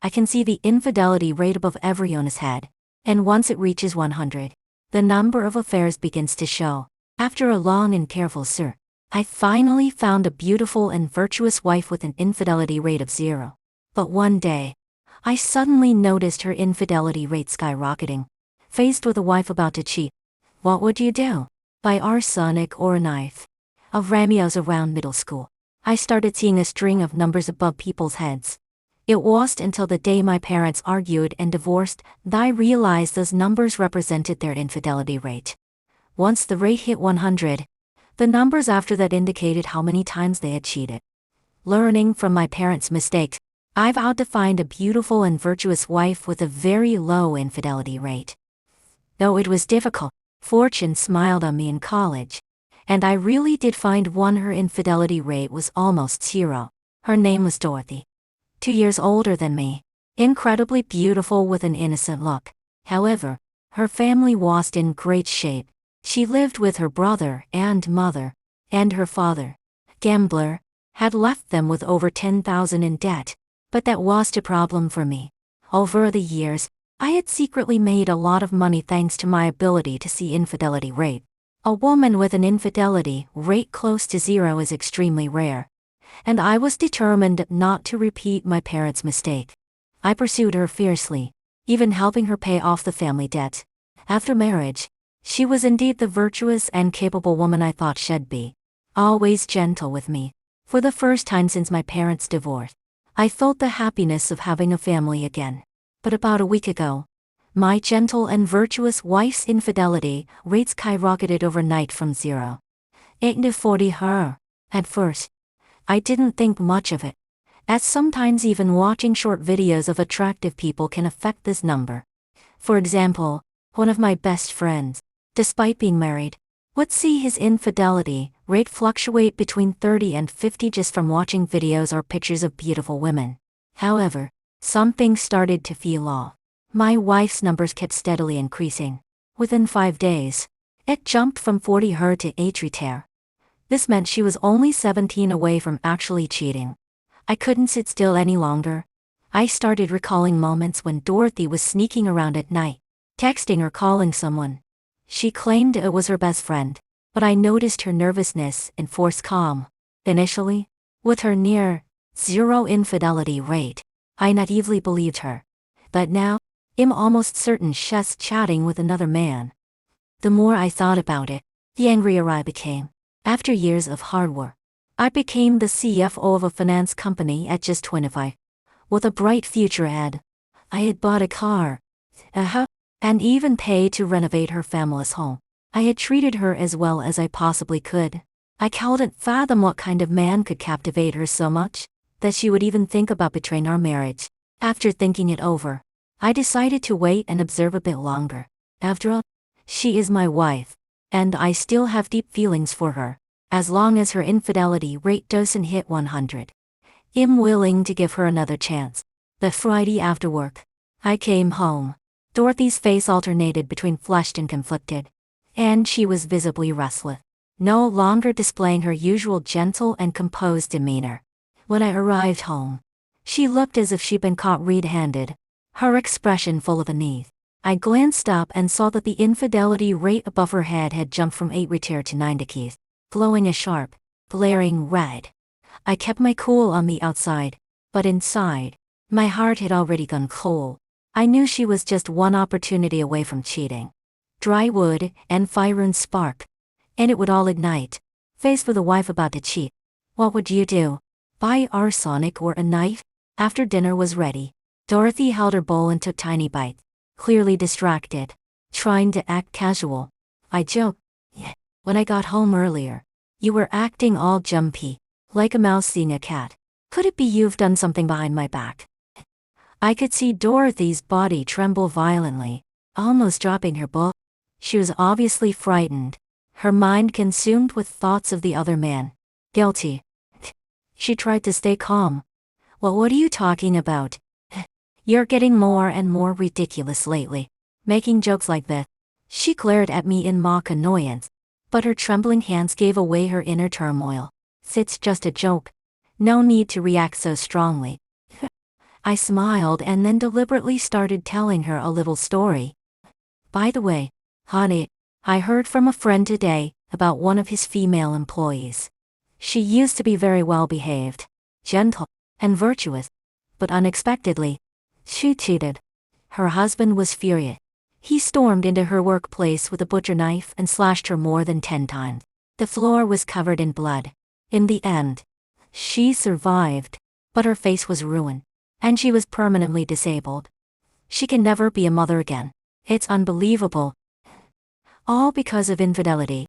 I can see the infidelity rate above everyone's head. And once it reaches 100, the number of affairs begins to show. After a long and careful search, I finally found a beautiful and virtuous wife with an infidelity rate of 0. But one day, I suddenly noticed her infidelity rate skyrocketing. Faced with a wife about to cheat, what would you do? Buy arsenic or a knife? Of Ramios around middle school, I started seeing a string of numbers above people's heads. It wasn't until the day my parents argued and divorced that I realized those numbers represented their infidelity rate. Once the rate hit 100, the numbers after that indicated how many times they had cheated. Learning from my parents' mistakes, I vowed to find a beautiful and virtuous wife with a very low infidelity rate. Though it was difficult, fortune smiled on me in college. And I really did find one. Her infidelity rate was almost 0. Her name was Dorothy. 2 years older than me. Incredibly beautiful with an innocent look. However, her family was in great shape. She lived with her brother and mother, and her father, gambler, had left them with over $10,000 in debt. But that wasn't a problem for me. Over the years, I had secretly made a lot of money thanks to my ability to see infidelity rate. A woman with an infidelity rate close to 0 is extremely rare. And I was determined not to repeat my parents' mistake. I pursued her fiercely, even helping her pay off the family debt. After marriage, she was indeed the virtuous and capable woman I thought she'd be. Always gentle with me. For the first time since my parents' divorce, I felt the happiness of having a family again. But about a week ago, my gentle and virtuous wife's infidelity rate skyrocketed overnight from 0 to 40. At first, I didn't think much of it, as sometimes even watching short videos of attractive people can affect this number. For example, one of my best friends, despite being married, would see his infidelity rate fluctuate between 30 and 50 just from watching videos or pictures of beautiful women. However, something started to feel off. My wife's numbers kept steadily increasing. Within 5 days, it jumped from 40 to 80. This meant she was only 17 away from actually cheating. I couldn't sit still any longer. I started recalling moments when Dorothy was sneaking around at night, texting or calling someone. She claimed it was her best friend, but I noticed her nervousness and forced calm. Initially, with her near 0 infidelity rate, I naively believed her. But now, I'm almost certain she's chatting with another man. The more I thought about it, the angrier I became. After years of hard work, I became the CFO of a finance company at just 25. With a bright future ahead, I had bought a car. And even paid to renovate her family's home. I had treated her as well as I possibly could. I couldn't fathom what kind of man could captivate her so much that she would even think about betraying our marriage. After thinking it over, I decided to wait and observe a bit longer. After all, she is my wife, and I still have deep feelings for her. As long as her infidelity rate doesn't hit 100, I'm willing to give her another chance. The Friday after work, I came home. Dorothy's face alternated between flushed and conflicted, and she was visibly restless, no longer displaying her usual gentle and composed demeanor. When I arrived home, she looked as if she'd been caught red-handed, her expression full of unease. I glanced up and saw that the infidelity rate above her head had jumped from 8 to 9 keys, glowing a sharp, glaring red. I kept my cool on the outside, but inside, my heart had already gone cold. I knew she was just one opportunity away from cheating. Dry wood and fire and spark, and it would all ignite. Faced with a wife about to cheat, what would you do? Buy arsenic or a knife? After dinner was ready, Dorothy held her bowl and took tiny bites, clearly distracted, trying to act casual. I joked, "Yeah, when I got home earlier, you were acting all jumpy, like a mouse seeing a cat. Could it be you've done something behind my back?" I could see Dorothy's body tremble violently, almost dropping her bowl. She was obviously frightened, her mind consumed with thoughts of the other man. Guilty. She tried to stay calm. "Well, what are you talking about? You're getting more and more ridiculous lately, making jokes like that." She glared at me in mock annoyance, but her trembling hands gave away her inner turmoil. "It's just a joke. No need to react so strongly." I smiled and then deliberately started telling her a little story. By the way, honey, I heard from a friend today about one of his female employees. She used to be very well behaved, gentle, and virtuous, but unexpectedly, she cheated. Her husband was furious. He stormed into her workplace with a butcher knife and slashed her more than 10 times. The floor was covered in blood. In the end, she survived, but her face was ruined, and she was permanently disabled. She can never be a mother again. It's unbelievable. All because of infidelity.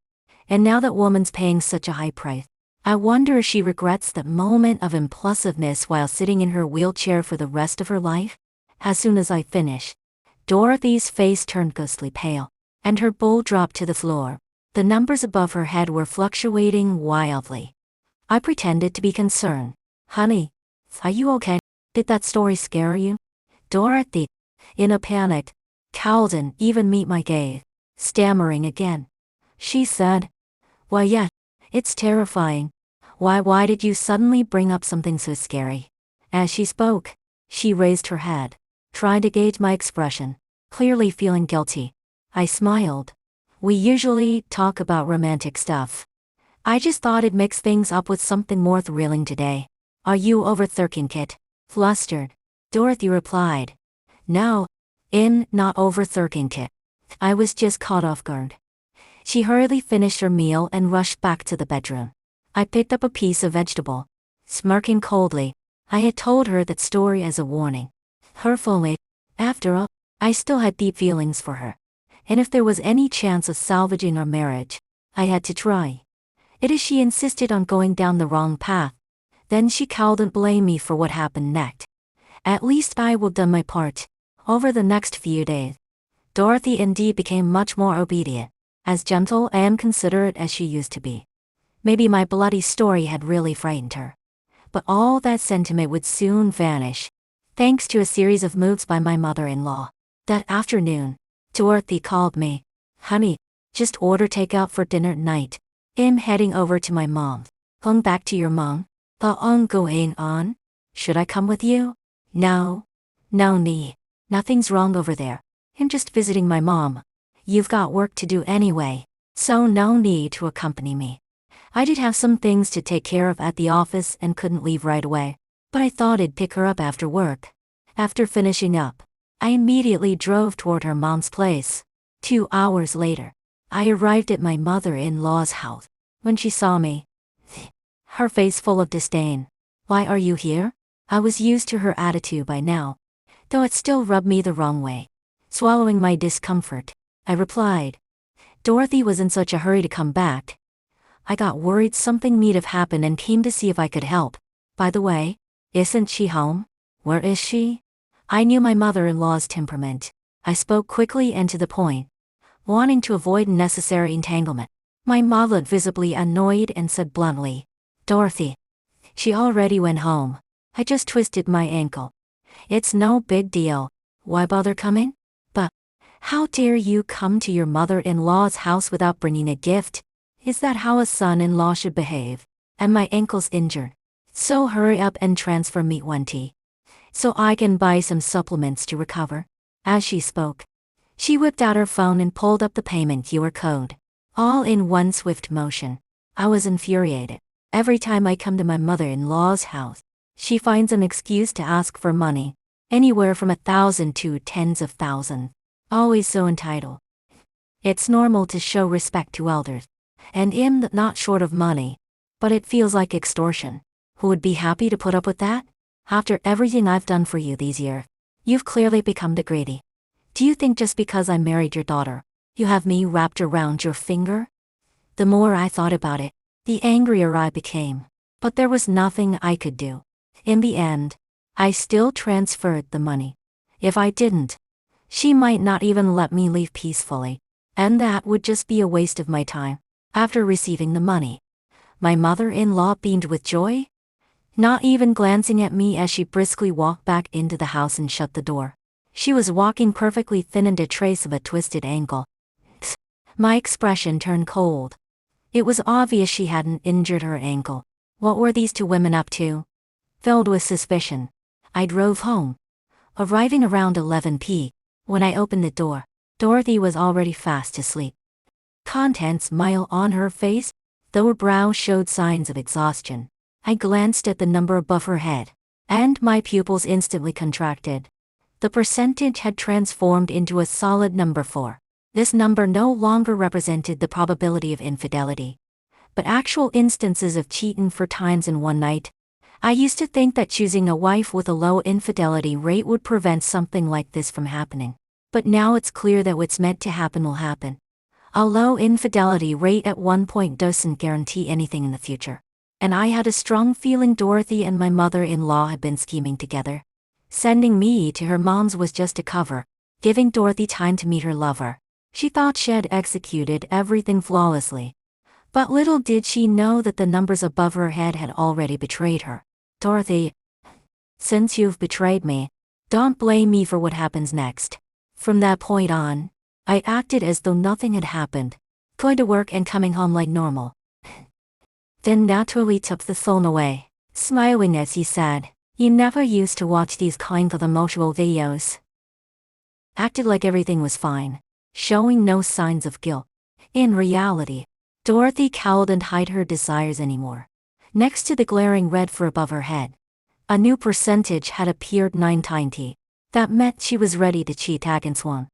And now that woman's paying such a high price. I wonder if she regrets that moment of impulsiveness while sitting in her wheelchair for the rest of her life. As soon as I finished, Dorothy's face turned ghostly pale, and her bowl dropped to the floor. The numbers above her head were fluctuating wildly. I pretended to be concerned. Honey, are you okay? Did that story scare you? Dorothy, in a panic, cowed and even meet my gaze, stammering again. She said, "Why, yeah, it's terrifying. Why did you suddenly bring up something so scary?" As she spoke, she raised her head, trying to gauge my expression, clearly feeling guilty. I smiled. We usually talk about romantic stuff. I just thought I'd mix things up with something more thrilling today. Are you overthinking it? Flustered, Dorothy replied. No, not overthinking it. I was just caught off guard. She hurriedly finished her meal and rushed back to the bedroom. I picked up a piece of vegetable. Smirking coldly, I had told her that story as a warning. Hurtfully, after all, I still had deep feelings for her. And if there was any chance of salvaging our marriage, I had to try. It is she insisted on going down the wrong path. Then she cowed and blamed me for what happened next. At least I will do my part. Over the next few days, Dorothy indeed became much more obedient, as gentle and considerate as she used to be. Maybe my bloody story had really frightened her. But all that sentiment would soon vanish, thanks to a series of moves by my mother-in-law. That afternoon, Dorothy called me. Honey, just order takeout for dinner tonight. I'm heading over to my mom's. Going back to your mom? Going on? Should I come with you? No. No need. Nothing's wrong over there. I'm just visiting my mom. You've got work to do anyway, so no need to accompany me. I did have some things to take care of at the office and couldn't leave right away, but I thought I'd pick her up after work. After finishing up, I immediately drove toward her mom's place. 2 hours later, I arrived at my mother-in-law's house. When she saw me, her face full of disdain. Why are you here? I was used to her attitude by now, though it still rubbed me the wrong way. Swallowing my discomfort, I replied. Dorothy was in such a hurry to come back. I got worried something might have happened and came to see if I could help. By the way, isn't she home? Where is she? I knew my mother-in-law's temperament. I spoke quickly and to the point, wanting to avoid unnecessary entanglement. My mother looked visibly annoyed and said bluntly, Dorothy, she already went home. I just twisted my ankle. It's no big deal. Why bother coming? But, how dare you come to your mother-in-law's house without bringing a gift? Is that how a son-in-law should behave? And my ankle's injured. So hurry up and transfer me 20. So I can buy some supplements to recover. As she spoke, she whipped out her phone and pulled up the payment QR code. All in one swift motion. I was infuriated. Every time I come to my mother-in-law's house, she finds an excuse to ask for money. Anywhere from 1,000 to tens of thousands. Always so entitled. It's normal to show respect to elders. And I'm not short of money. But it feels like extortion. Who would be happy to put up with that? After everything I've done for you these years, you've clearly become the greedy. Do you think just because I married your daughter, you have me wrapped around your finger? The more I thought about it, the angrier I became. But there was nothing I could do. In the end, I still transferred the money. If I didn't, she might not even let me leave peacefully. And that would just be a waste of my time. After receiving the money, my mother-in-law beamed with joy, not even glancing at me as she briskly walked back into the house and shut the door. She was walking perfectly thin and a trace of a twisted ankle. My expression turned cold. It was obvious she hadn't injured her ankle. What were these two women up to? Filled with suspicion, I drove home, arriving around 11 p. When I opened the door, Dorothy was already fast asleep. Content smile on her face, though her brow showed signs of exhaustion. I glanced at the number above her head, and my pupils instantly contracted. The percentage had transformed into a solid number 4. This number no longer represented the probability of infidelity, but actual instances of cheating 4 times in one night. I used to think that choosing a wife with a low infidelity rate would prevent something like this from happening. But now it's clear that what's meant to happen will happen. A low infidelity rate at one point doesn't guarantee anything in the future. And I had a strong feeling Dorothy and my mother-in-law had been scheming together. Sending me to her mom's was just a cover, giving Dorothy time to meet her lover. She thought she had executed everything flawlessly. But little did she know that the numbers above her head had already betrayed her. Dorothy, since you've betrayed me, don't blame me for what happens next. From that point on, I acted as though nothing had happened, going to work and coming home like normal. Then naturally took the phone away, smiling as he said, "You never used to watch these kind of emotional videos." Acted like everything was fine, showing no signs of guilt. In reality, Dorothy cowed and hid her desires anymore. Next to the glaring red fur above her head, a new percentage had appeared 990. That meant she was ready to cheat against one.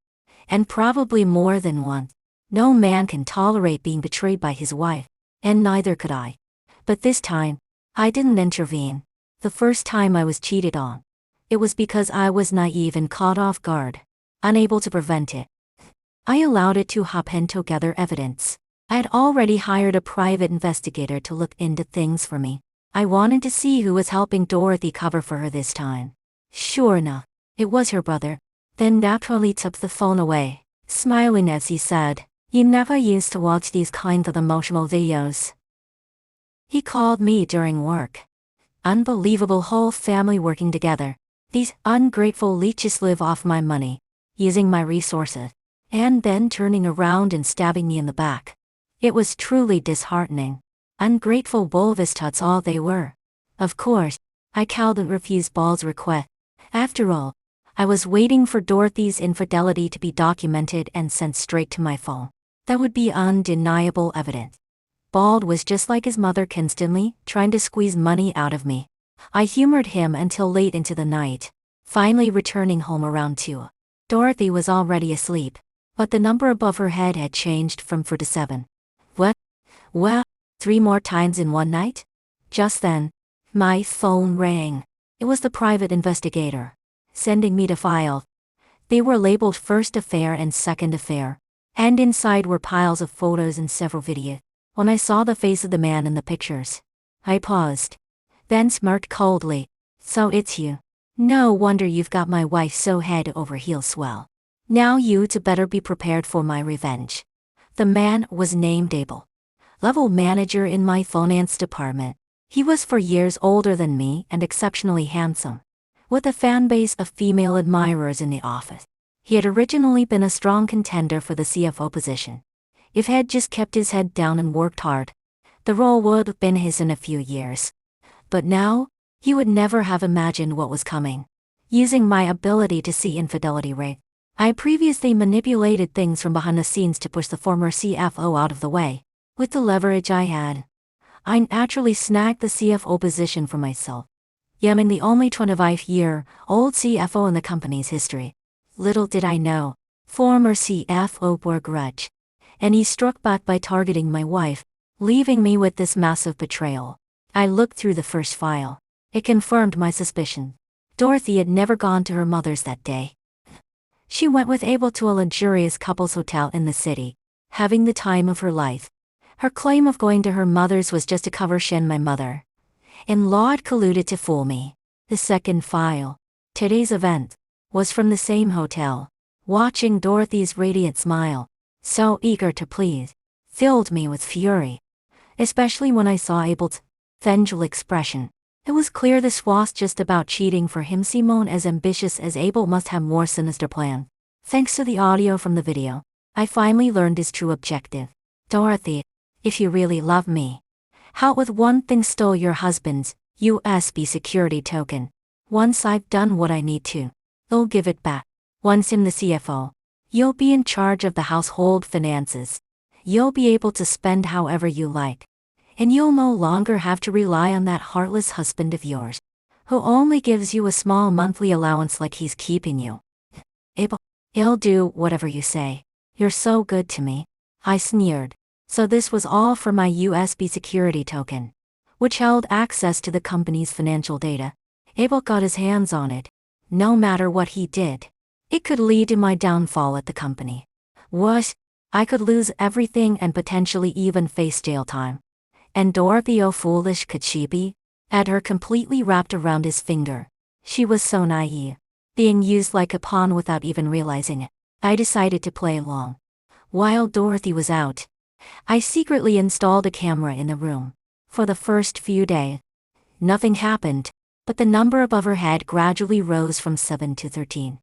And probably more than one. No man can tolerate being betrayed by his wife, and neither could I. But this time, I didn't intervene. The first time I was cheated on, it was because I was naive and caught off guard, unable to prevent it. I allowed it to happen to gather evidence. I had already hired a private investigator to look into things for me. I wanted to see who was helping Dorothy cover for her this time. Sure enough, it was her brother. Then naturally took the phone away, smiling as he said, "You never used to watch these kind of emotional videos." He called me during work. Unbelievable, whole family working together. These ungrateful leeches live off my money, using my resources, and then turning around and stabbing me in the back. It was truly disheartening. Ungrateful bulbous tuts all they were. Of course, I cowed and refused Bald's request. After all, I was waiting for Dorothy's infidelity to be documented and sent straight to my phone. That would be undeniable evidence. Bald was just like his mother, constantly trying to squeeze money out of me. I humored him until late into the night, finally returning home around 2. Dorothy was already asleep, but the number above her head had changed from 4 to 7. What? Well, 3 more times in one night? Just then, my phone rang. It was the private investigator, sending me to file. They were labeled first affair and second affair, and inside were piles of photos and several videos. When I saw the face of the man in the pictures, I paused, then smirked coldly. "So it's you. No wonder you've got my wife so head over heels swell. Now you two better be prepared for my revenge." The man was named Abel, level manager in my finance department. He was 4 years older than me and exceptionally handsome, with a fan base of female admirers in the office. He had originally been a strong contender for the CFO position. If he had just kept his head down and worked hard, the role would have been his in a few years. But now, he would never have imagined what was coming. Using my ability to see infidelity rate, I previously manipulated things from behind the scenes to push the former CFO out of the way. With the leverage I had, I naturally snagged the CFO position for myself. I'm the only 25-year-old CFO in the company's history. Little did I know, former CFO bore a grudge, and he struck back by targeting my wife, leaving me with this massive betrayal. I looked through the first file. It confirmed my suspicion. Dorothy had never gone to her mother's that day. She went with Abel to a luxurious couples hotel in the city, having the time of her life. Her claim of going to her mother's was just to cover she and my mother-in-law had colluded to fool me. The second file, today's event, was from the same hotel. Watching Dorothy's radiant smile, so eager to please, filled me with fury. Especially when I saw Abel's vengeful expression. It was clear this was just about cheating for him. Simone, as ambitious as Abel, must have more sinister plan. Thanks to the audio from the video, I finally learned his true objective. "Dorothy, if you really love me, how with one thing stole your husband's USB security token? Once I've done what I need to, I'll give it back. Once I'm the CFO, you'll be in charge of the household finances. You'll be able to spend however you like. And you'll no longer have to rely on that heartless husband of yours, who only gives you a small monthly allowance like he's keeping you. I'll do whatever you say. You're so good to me. I sneered. So this was all for my USB security token, which held access to the company's financial data. Abel got his hands on it. No matter what he did, it could lead to my downfall at the company. What? I could lose everything and potentially even face jail time. And Dorothy, oh foolish could she be? Had her completely wrapped around his finger. She was so naive, being used like a pawn without even realizing it. I decided to play along. While Dorothy was out, I secretly installed a camera in the room. For the first few days, nothing happened, but the number above her head gradually rose from 7 to 13.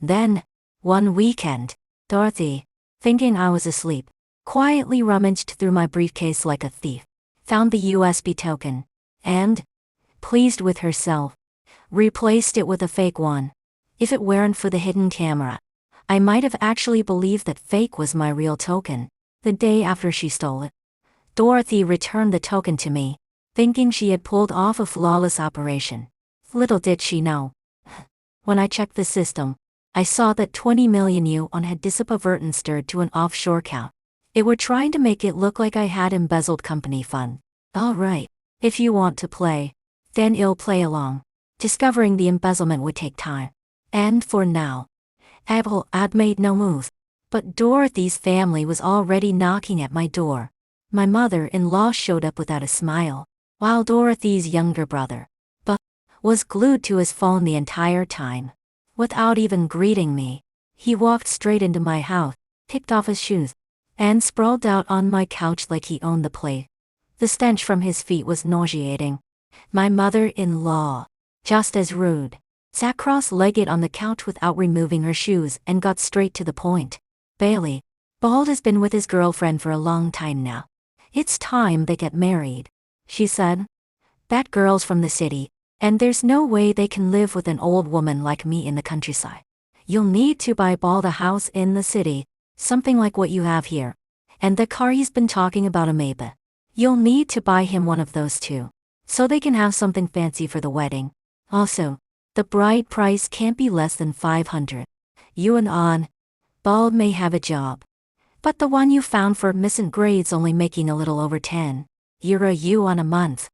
Then, one weekend, Dorothy, thinking I was asleep, quietly rummaged through my briefcase like a thief, found the USB token, and, pleased with herself, replaced it with a fake one. If it weren't for the hidden camera, I might have actually believed that fake was my real token. The day after she stole it, Dorothy returned the token to me, thinking she had pulled off a flawless operation. Little did she know. When I checked the system, I saw that 20 million yuan had disappeared to an offshore account. It were trying to make it look like I had embezzled company fund. Alright, if you want to play, then I'll play along. Discovering the embezzlement would take time. And for now, Abel had made no move. But Dorothy's family was already knocking at my door. My mother-in-law showed up without a smile, while Dorothy's younger brother, Buck, was glued to his phone the entire time. Without even greeting me, he walked straight into my house, kicked off his shoes, and sprawled out on my couch like he owned the place. The stench from his feet was nauseating. My mother-in-law, just as rude, sat cross-legged on the couch without removing her shoes and got straight to the point. Bailey, Bald has been with his girlfriend for a long time now. It's time they get married, she said. That girl's from the city, and there's no way they can live with an old woman like me in the countryside. You'll need to buy Bald a house in the city, something like what you have here. And the car he's been talking about, a Maybach. You'll need to buy him one of those too, so they can have something fancy for the wedding. Also, the bride price can't be less than 500 yuan on. Bald may have a job, but the one you found for missing grade's only making a little over 10 yuan a month.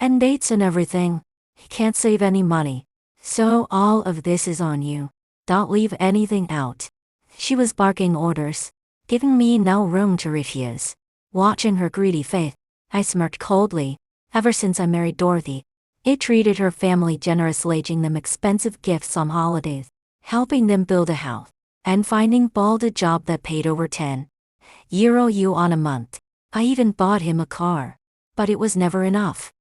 And dates and everything. He can't save any money. So all of this is on you. Don't leave anything out. She was barking orders, giving me no room to refuse. Watching her greedy face, I smirked coldly. Ever since I married Dorothy, I treated her family generously, getting them expensive gifts on holidays, helping them build a house, and finding Bald a job that paid over 10 yuan a month. I even bought him a car. But it was never enough.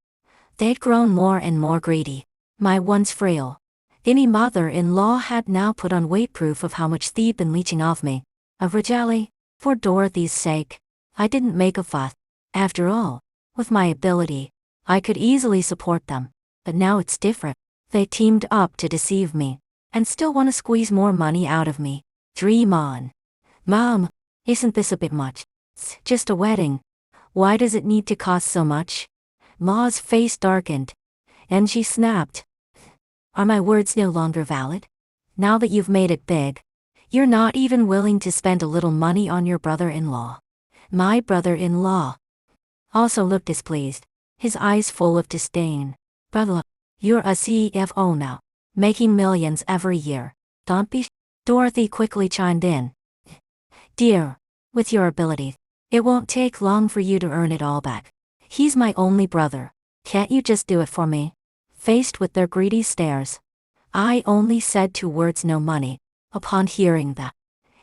They'd grown more and more greedy. My once frail, skinny mother-in-law had now put on weight, proof of how much they'd been leeching off me. Originally, for Dorothy's sake, I didn't make a fuss. After all, with my ability, I could easily support them. But now it's different. They teamed up to deceive me, and still want to squeeze more money out of me. Dream on. Mom, isn't this a bit much? It's just a wedding. Why does it need to cost so much? Ma's face darkened, and she snapped. Are my words no longer valid? Now that you've made it big, you're not even willing to spend a little money on your brother-in-law. My brother-in-law also looked displeased, his eyes full of disdain. Brother, you're a CFO now, making millions every year. Don't be. Dorothy quickly chimed in. Dear, with your ability, it won't take long for you to earn it all back. He's my only brother. Can't you just do it for me? Faced with their greedy stares, I only said 2 words: no money. Upon hearing that,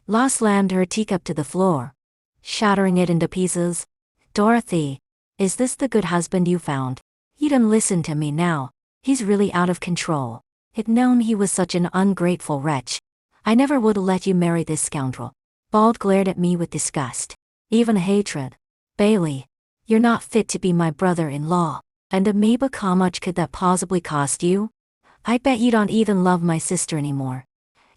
La slammed her teacup to the floor, shattering it into pieces. Dorothy, is this the good husband you found? You didn't listen to me now. He's really out of control. I'd known he was such an ungrateful wretch. I never would let you marry this scoundrel. Bald glared at me with disgust, even hatred. Bailey, you're not fit to be my brother-in-law. And a Maybach, how much could that possibly cost you? I bet you don't even love my sister anymore.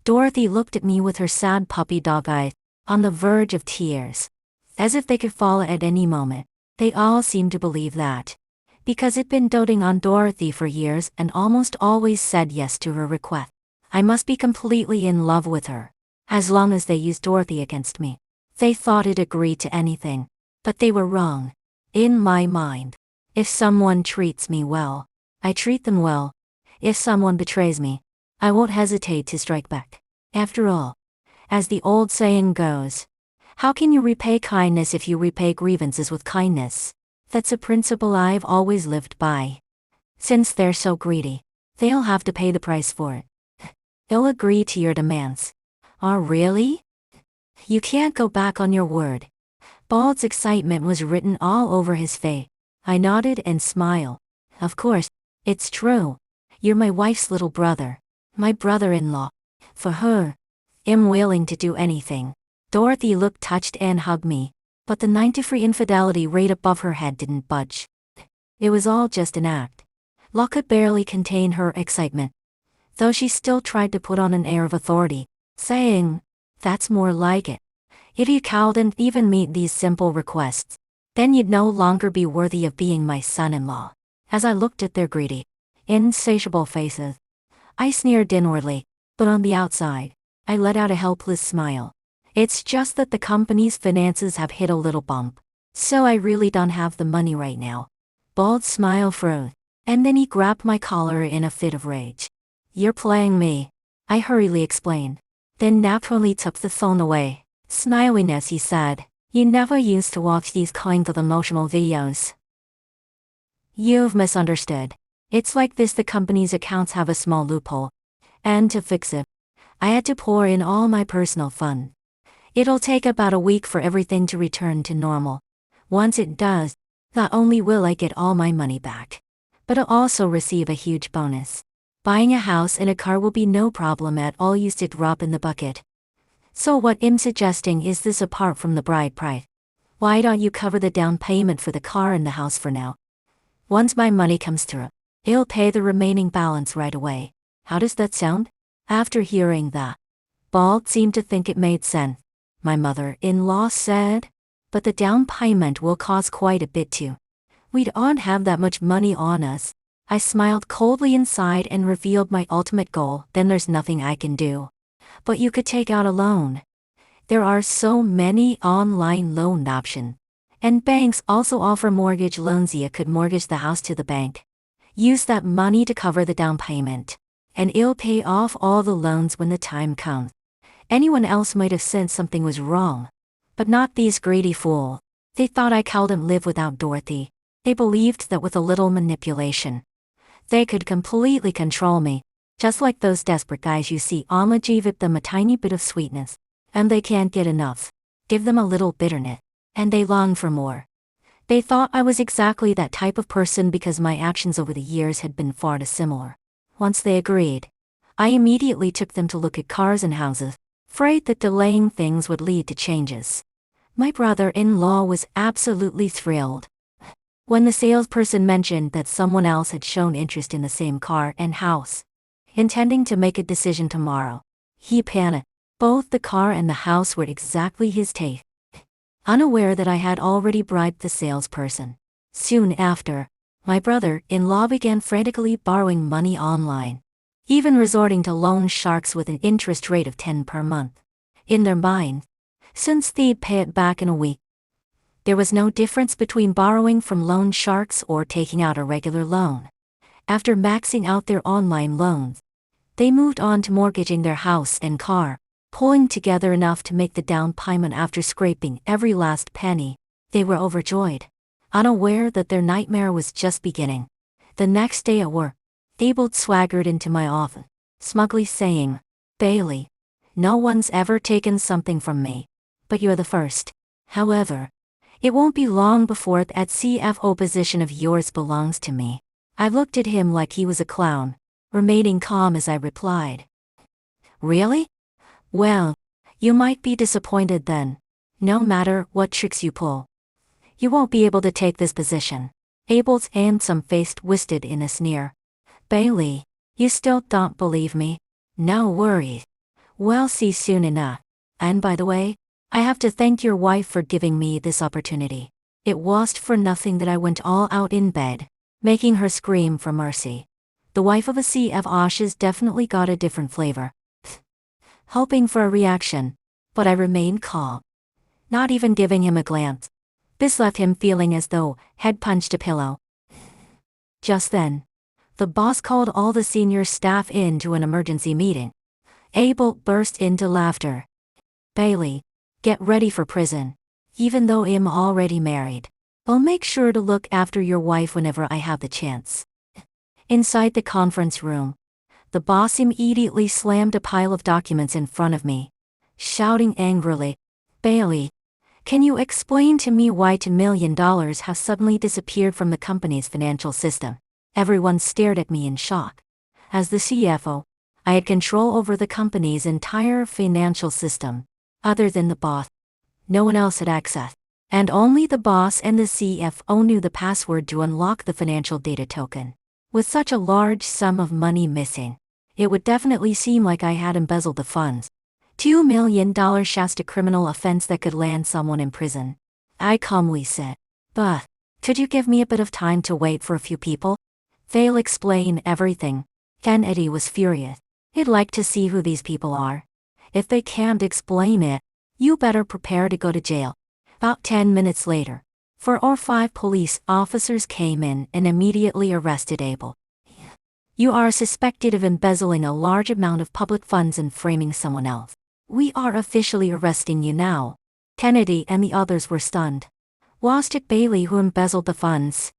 Dorothy looked at me with her sad puppy dog eyes, on the verge of tears. As if they could fall at any moment. They all seemed to believe that. Because I'd been doting on Dorothy for years and almost always said yes to her request. I must be completely in love with her. As long as they used Dorothy against me. They thought I'd agree to anything. But they were wrong. In my mind. If someone treats me well, I treat them well. If someone betrays me, I won't hesitate to strike back. After all, as the old saying goes, how can you repay kindness if you repay grievances with kindness? That's a principle I've always lived by. Since they're so greedy, they'll have to pay the price for it. They'll agree to your demands. Oh, really? You can't go back on your word. Bald's excitement was written all over his face. I nodded and smiled. Of course, it's true. You're my wife's little brother. My brother-in-law. For her, I'm willing to do anything. Dorothy looked touched and hugged me, but the 90-free infidelity rate above her head didn't budge. It was all just an act. Law could barely contain her excitement, though she still tried to put on an air of authority, saying, "That's more like it. If you couldn't even meet these simple requests, then you'd no longer be worthy of being my son-in-law." As I looked at their greedy, insatiable faces, I sneered inwardly, but on the outside, I let out a helpless smile. It's just that the company's finances have hit a little bump, so I really don't have the money right now. Bald's smile froze, and then he grabbed my collar in a fit of rage. "You're playing me," I hurriedly explained. Then naturally took the phone away, smiling as he said, "You never used to watch these kinds of emotional videos. You've misunderstood. It's like this: the company's accounts have a small loophole, and to fix it, I had to pour in all my personal funds. It'll take about a week for everything to return to normal. Once it does, not only will I get all my money back, but I'll also receive a huge bonus. Buying a house and a car will be no problem at all. Used to drop in the bucket. So what I'm suggesting is this: apart from the bride price, why don't you cover the down payment for the car and the house for now? Once my money comes through, I'll pay the remaining balance right away. How does that sound?" After hearing that, Bald seemed to think it made sense. My mother-in-law said, "But the down payment will cost quite a bit too. We don't have that much money on us." I smiled coldly inside and revealed my ultimate goal. "Then there's nothing I can do. But you could take out a loan. There are so many online loan options. And banks also offer mortgage loans. You could mortgage the house to the bank. Use that money to cover the down payment. And it'll pay off all the loans when the time comes." Anyone else might have said something was wrong, but not these greedy fools. They thought I couldn't live without Dorothy. They believed that with a little manipulation, they could completely control me, just like those desperate guys you see on the TV. Give them a tiny bit of sweetness, and they can't get enough. Give them a little bitterness, and they long for more. They thought I was exactly that type of person because my actions over the years had been far too similar. Once they agreed, I immediately took them to look at cars and houses, afraid that delaying things would lead to changes. My brother-in-law was absolutely thrilled. When the salesperson mentioned that someone else had shown interest in the same car and house, intending to make a decision tomorrow, he panicked. Both the car and the house were exactly his taste. Unaware that I had already bribed the salesperson. Soon after, my brother-in-law began frantically borrowing money online, even resorting to loan sharks with an interest rate of 10 per month. In their mind, since they'd pay it back in a week, there was no difference between borrowing from loan sharks or taking out a regular loan. After maxing out their online loans, they moved on to mortgaging their house and car, pulling together enough to make the down payment. After scraping every last penny, they were overjoyed, unaware that their nightmare was just beginning. The next day at work, Abel swaggered into my office, smugly saying, "Bailey, no one's ever taken something from me, but you're the first. However, it won't be long before that CFO position of yours belongs to me." I looked at him like he was a clown, remaining calm as I replied, "Really? Well, you might be disappointed then. No matter what tricks you pull, you won't be able to take this position." Abel's handsome face twisted in a sneer. "Bailey, You still don't believe me? No worries. We'll see soon enough. And by the way, I have to thank your wife for giving me this opportunity. It wasn't for nothing that I went all out in bed, making her scream for mercy. The wife of a CFO's definitely got a different flavor. Hoping for a reaction, but I remained calm, not even giving him a glance. This left him feeling as though he'd punched a pillow. Just then, the boss called all the senior staff into an emergency meeting. Abel burst into laughter. Bailey, get ready for prison. Even though I'm already married, I'll make sure to look after your wife whenever I have the chance. Inside the conference room, the boss immediately slammed a pile of documents in front of me, shouting angrily, Bailey, can you explain to me why $2 million have suddenly disappeared from the company's financial system? Everyone stared at me in shock. As the CFO, I had control over the company's entire financial system. Other than the boss, no one else had access. And only the boss and the CFO knew the password to unlock the financial data token. With such a large sum of money missing, it would definitely seem like I had embezzled the funds. $2 million just a criminal offense that could land someone in prison. I calmly said, but, could you give me a bit of time to wait for a few people? They'll explain everything. Kennedy was furious. He'd like to see who these people are. If they can't explain it, you better prepare to go to jail. About 10 minutes later, 4 or 5 police officers came in and immediately arrested Abel. You are suspected of embezzling a large amount of public funds and framing someone else. We are officially arresting you now. Kennedy and the others were stunned. Was it Bailey who embezzled the funds?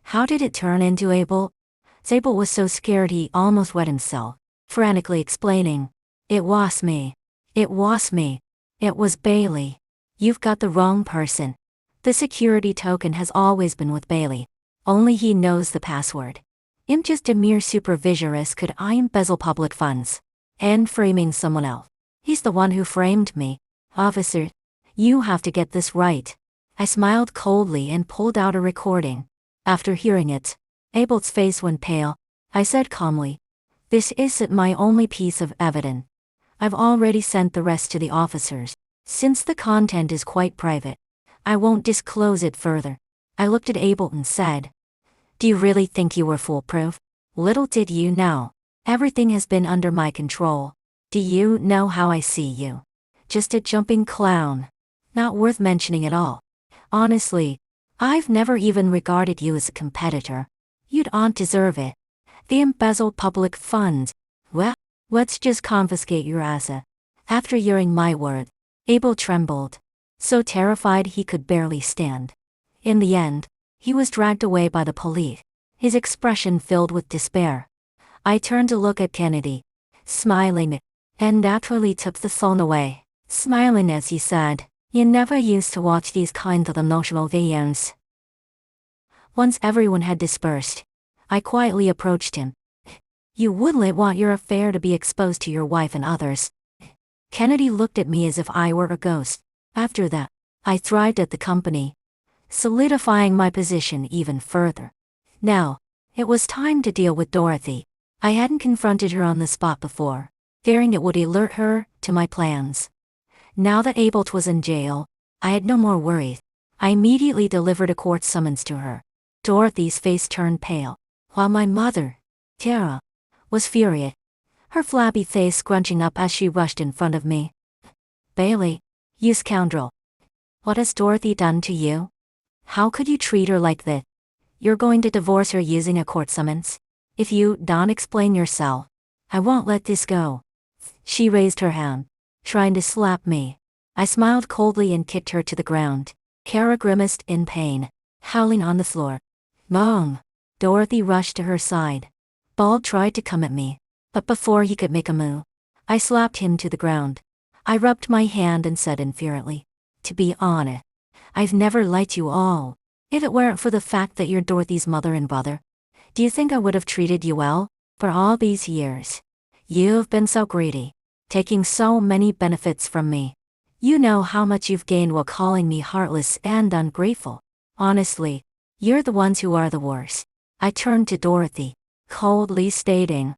How did it turn into Abel? Abel was so scared he almost wet himself, frantically explaining, It was me. It was me. It was Bailey. You've got the wrong person. The security token has always been with Bailey. Only he knows the password. I'm just a mere supervisoress. Could I embezzle public funds? And framing someone else. He's the one who framed me. Officer, you have to get this right. I smiled coldly and pulled out a recording. After hearing it, Abel's face went pale. I said calmly, This isn't my only piece of evidence. I've already sent the rest to the officers. Since the content is quite private, I won't disclose it further. I looked at Abel and said, Do you really think you were foolproof? Little did you know. Everything has been under my control. Do you know how I see you? Just a jumping clown. Not worth mentioning at all. Honestly, I've never even regarded you as a competitor. You don't deserve it. The embezzled public funds. Well, let's just confiscate your asset. After hearing my words, Abel trembled, so terrified he could barely stand. In the end, he was dragged away by the police, his expression filled with despair. I turned to look at Kennedy, smiling, and naturally took the phone away, smiling as he said, You never used to watch these kinds of emotional videos. Once everyone had dispersed, I quietly approached him. You wouldn't want your affair to be exposed to your wife and others. Kennedy looked at me as if I were a ghost. After that, I thrived at the company, solidifying my position even further. Now, it was time to deal with Dorothy. I hadn't confronted her on the spot before, fearing it would alert her to my plans. Now that Abel was in jail, I had no more worries. I immediately delivered a court summons to her. Dorothy's face turned pale, while my mother, Tara, was furious, her flabby face scrunching up as she rushed in front of me. Bailey, you scoundrel. What has Dorothy done to you? How could you treat her like this? You're going to divorce her using a court summons? If you don't explain yourself, I won't let this go. She raised her hand, trying to slap me. I smiled coldly and kicked her to the ground. Kara grimaced in pain, howling on the floor. Mom! Dorothy rushed to her side. Bald tried to come at me, but before he could make a move, I slapped him to the ground. I rubbed my hand and said infuriately, To be honest, I've never liked you all. If it weren't for the fact that you're Dorothy's mother and brother, do you think I would have treated you well? For all these years, you've been so greedy, taking so many benefits from me. You know how much you've gained while calling me heartless and ungrateful. Honestly, you're the ones who are the worst. I turned to Dorothy, coldly stating,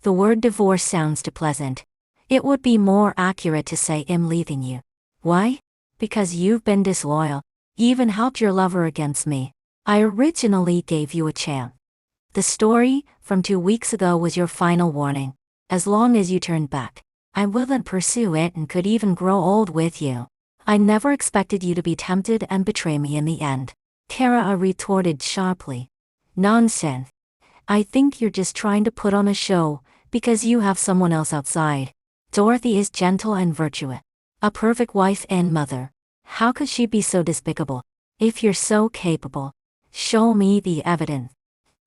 The word divorce sounds too pleasant. It would be more accurate to say I'm leaving you. Why? Because you've been disloyal. Even helped your lover against me. I originally gave you a chance. The story from 2 weeks ago was your final warning. As long as you turn back, I wouldn't pursue it and could even grow old with you. I never expected you to be tempted and betray me in the end. Kara retorted sharply. Nonsense. I think you're just trying to put on a show, because you have someone else outside. Dorothy is gentle and virtuous. A perfect wife and mother. How could she be so despicable? If you're so capable, show me the evidence.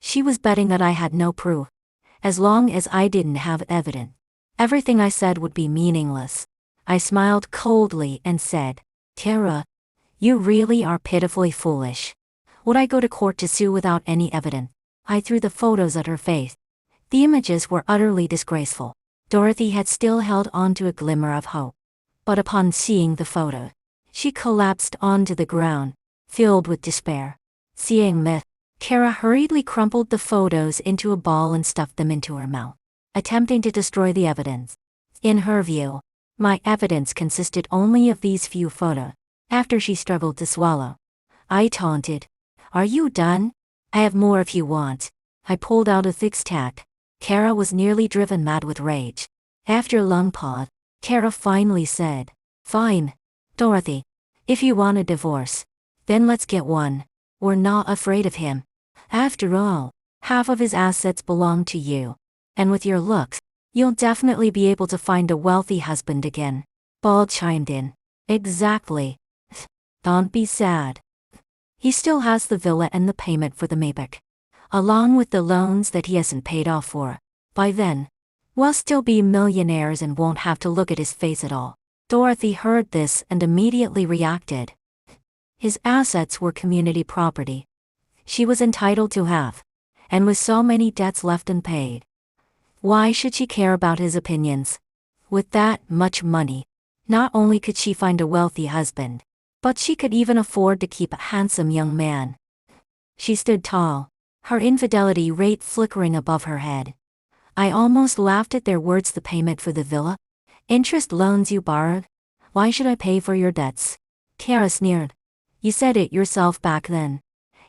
She was betting that I had no proof. As long as I didn't have evidence, everything I said would be meaningless. I smiled coldly and said, Kara, you really are pitifully foolish. Would I go to court to sue without any evidence? I threw the photos at her face. The images were utterly disgraceful. Dorothy had still held on to a glimmer of hope. But upon seeing the photo, she collapsed onto the ground, filled with despair. Seeing me, Kara hurriedly crumpled the photos into a ball and stuffed them into her mouth, attempting to destroy the evidence. In her view, my evidence consisted only of these few photos. After she struggled to swallow, I taunted, Are you done? I have more if you want. I pulled out a thick stack. Kara was nearly driven mad with rage. After a long pause, Kara finally said, Fine, Dorothy. If you want a divorce, then let's get one. We're not afraid of him. After all, half of his assets belong to you. And with your looks, you'll definitely be able to find a wealthy husband again. Bald chimed in. Exactly. Don't be sad. He still has the villa and the payment for the Maybach, along with the loans that he hasn't paid off for. By then, we'll still be millionaires and won't have to look at his face at all. Dorothy heard this and immediately reacted. His assets were community property. She was entitled to half, and with so many debts left unpaid, why should she care about his opinions? With that much money, not only could she find a wealthy husband, but she could even afford to keep a handsome young man. She stood tall, her infidelity rate flickering above her head. I almost laughed at their words. The payment for the villa? Interest loans you borrowed? Why should I pay for your debts? Kara sneered. You said it yourself back then.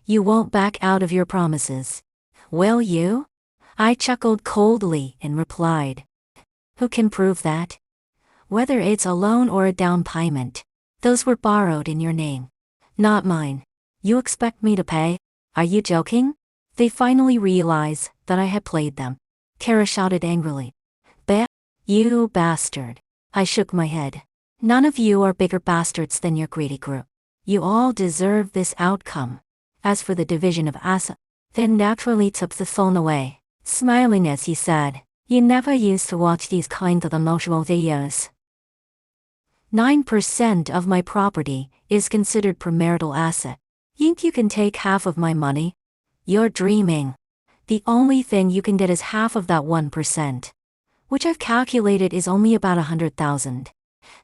You won't back out of your promises. Will you? I chuckled coldly and replied. Who can prove that? Whether it's a loan or a down payment, those were borrowed in your name, not mine. You expect me to pay? Are you joking? They finally realized that I had played them. Kara shouted angrily. You bastard. I shook my head. None of you are bigger bastards than your greedy group. You all deserve this outcome. As for the division of assets, then naturally took the phone away, smiling as he said, You never used to watch these kinds of emotional videos. 9% of my property is considered premarital asset. Think you can take half of my money? You're dreaming. The only thing you can get is half of that 1%. Which I've calculated is only about 100,000.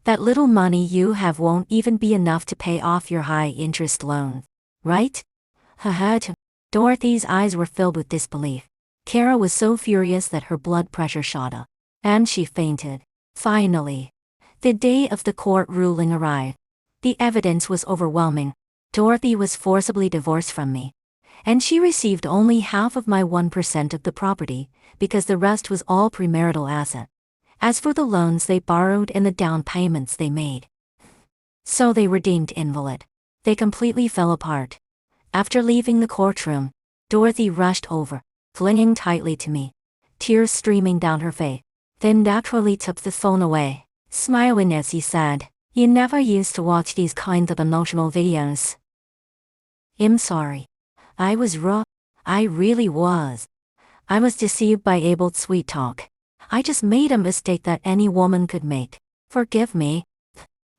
That little money you have won't even be enough to pay off your high-interest loan, right? Haha. Dorothy's eyes were filled with disbelief. Kara was so furious that her blood pressure shot up, and she fainted. Finally, the day of the court ruling arrived. The evidence was overwhelming. Dorothy was forcibly divorced from me, and she received only half of my 1% of the property, because the rest was all premarital asset. As for the loans they borrowed and the down payments they made, so they were deemed invalid. They completely fell apart. After leaving the courtroom, Dorothy rushed over, clinging tightly to me, tears streaming down her face, then naturally took the phone away, smiling as he said, You never used to watch these kinds of emotional videos. I'm sorry. I was wrong. I really was. I was deceived by Abel's sweet talk. I just made a mistake that any woman could make. Forgive me.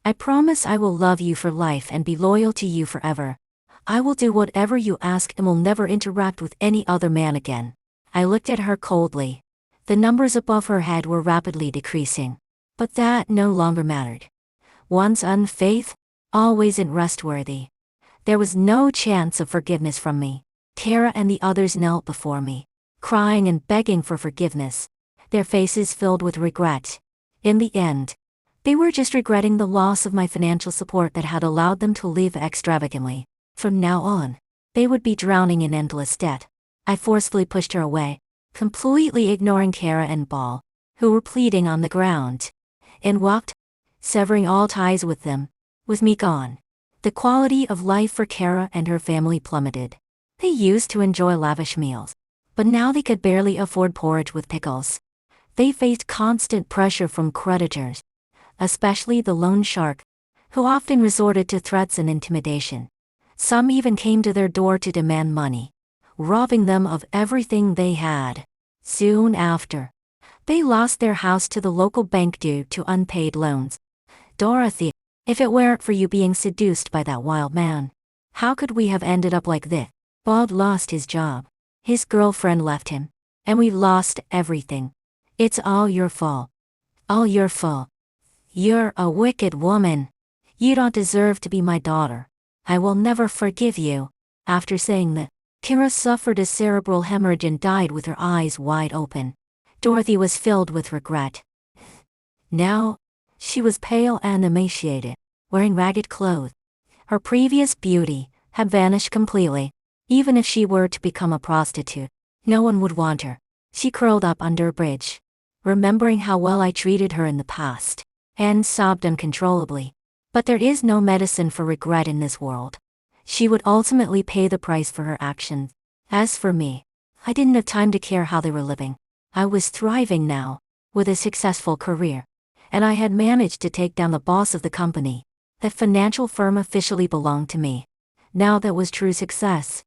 I promise I will love you for life and be loyal to you forever. I will do whatever you ask and will never interact with any other man again. I looked at her coldly. The numbers above her head were rapidly decreasing. But that no longer mattered. Once unfaithful, always untrustworthy. There was no chance of forgiveness from me. Kara and the others knelt before me, crying and begging for forgiveness. their faces filled with regret. In the end, they were just regretting the loss of my financial support that had allowed them to live extravagantly. From now on, they would be drowning in endless debt. I forcefully pushed her away, completely ignoring Kara and Ball, who were pleading on the ground, and walked, severing all ties with them. With me gone, the quality of life for Kara and her family plummeted. They used to enjoy lavish meals, but now they could barely afford porridge with pickles. They faced constant pressure from creditors, especially the loan shark, who often resorted to threats and intimidation. Some even came to their door to demand money, robbing them of everything they had. Soon after, they lost their house to the local bank due to unpaid loans. Dorothy, if it weren't for you being seduced by that wild man, how could we have ended up like this? Bald lost his job. His girlfriend left him. And we lost everything. It's all your fault. All your fault. You're a wicked woman. You don't deserve to be my daughter. I will never forgive you. After saying that, Kara suffered a cerebral hemorrhage and died with her eyes wide open. Dorothy was filled with regret. Now, she was pale and emaciated, wearing ragged clothes. Her previous beauty had vanished completely. Even if she were to become a prostitute, no one would want her. She curled up under a bridge, remembering how well I treated her in the past, and sobbed uncontrollably. But there is no medicine for regret in this world. She would ultimately pay the price for her actions. As for me, I didn't have time to care how they were living. I was thriving now, with a successful career, and I had managed to take down the boss of the company. That financial firm officially belonged to me. Now that was true success.